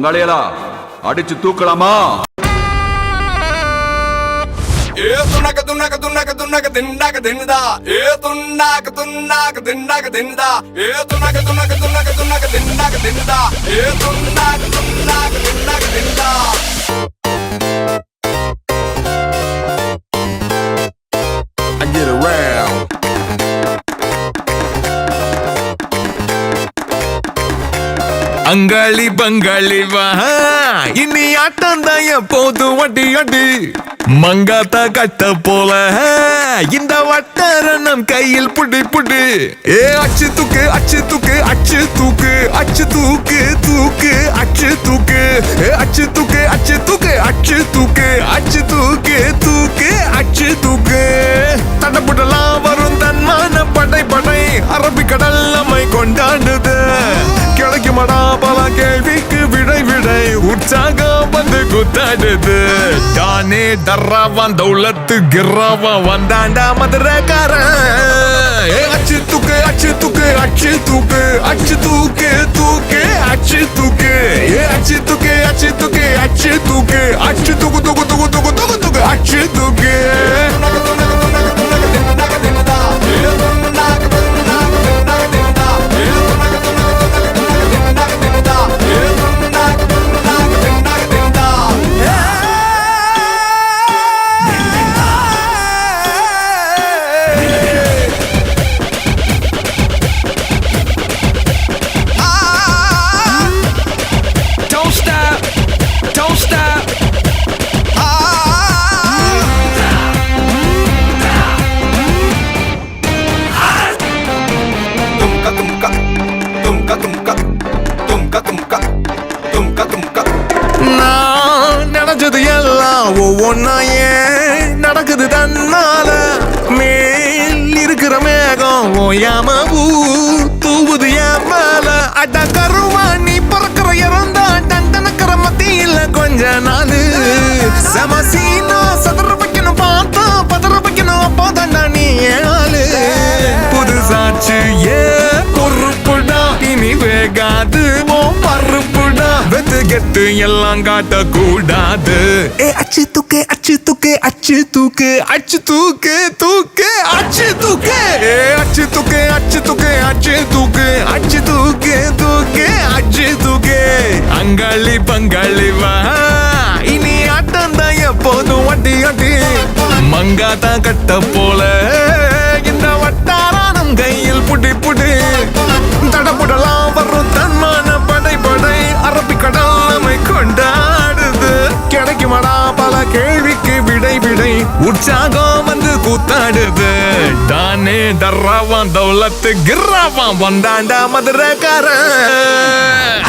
பங்காளிகளா அடிச்சு தூக்கலாமா? ஏ துண்ணாக்க துண்ணாக்க துண்ணாக்க துண்ணாக்க தின்னாக்க தின்னுதா. ஏ துண்ணாக்க துண்ணாக்க தின்னாக்க தின்னுதா. ஏ துண்ணாக்க துண்ணாக்க துண்ணாக்க துண்ணாக்க தின்னாக்க தின்னுதா. ஏ துண்ணாக்க துண்ணாக்க தின்னாக்க தின்னுதா. I get around. அங்காளி பங்காளி வா இனி ஆட்டம் தான் எப்போதும் வட்டி அடி மங்காத்தா கட்ட போல இந்த வட்டாரம் கையில் புடி புடி. ஏ அச்சு தூக்கு அச்சு தூக்கு அச்சு தூக்கு அச்சு தூக்கு தூக்கு அச்சு தூக்கு. ஏ அச்சு தூக்கு அச்சு தூக்கு அச்சு தூக்கு அச்சு தூக்கு தூக்கு அச்சு தூக்கு. தடப்புடலாம் வரும் தன்மான படை படை அரபிக்கடல் நம்மை கொண்டாடுது. கிடைக்குமடா பல கேள்விக்கு விடை விடை உற்சாகம் வந்து குத்தாடுது. தானே டர்ராவான் தௌலத்து கிர்ராவா வந்தாண்டா மதுரக்காரன். அச்சு தூக்கு அச்சு தூக்கு அச்சு தூக்கு அச்சு தூக்கு தூக்கு அச்சு தூக்கு. அச்சு தூக்கு அச்சு தூக்கு அச்சு தூக்கு அச்சு தூக்கு தூக்கு தூக்கு தூக்கு தூக்கு தூக்கு அச்சு தூக்கு. நடந்தது எல்லாம் ஒவ்வொன்னாயே நடக்குது தன்னால. மேல் இருக்கிற மேகம் ஓயாம தூவுது என் மேல. அட கருவா நீ பிறக்கிற இறந்தா தண்டனக்கிற மத்தியில கொஞ்ச நாள் சமசீனா சதற வைக்கணும் பார்த்தா பதற வைக்கணும் அப்போ தண்டா நீ ஏழு. புதுசாச்சு ஏ பொறுப்புடா இனி வேகாது பருப்புடா. வெத்து கெட்டு எல்லாம் காட்ட கூடாது. ஏ அச்சு தூக்கு அச்சு தூக்கு அச்சு தூக்கு அச்சு தூக்கு தூக்கு அச்சு தூக்கு. ஏ அச்சு தூக்கு அச்சு தூக்கு அச்சு தூக்கு அச்சு தூக்கு தூக்கு அச்சு தூக்கு. அங்காளி பங்காளி வா இனி ஆட்டம் தான் எப்போதும் வட்டி அடி மங்காத்தா கட்ட போல இந்த வட்டாரம் கையில் புடி புடி. தடப்புடலாம் வரும் தன்மான படை படை அரபிக்கடல் நம்மை கொண்டாடுது. கிடைக்குமடா பல கேள்விக்கு விடை விடை உற்சாகம் வந்து கூத்தாடுது. தானே டர்ராவான் தௌலத்து கிர்ராவான் வந்தாண்டா மதுரக்காரன்.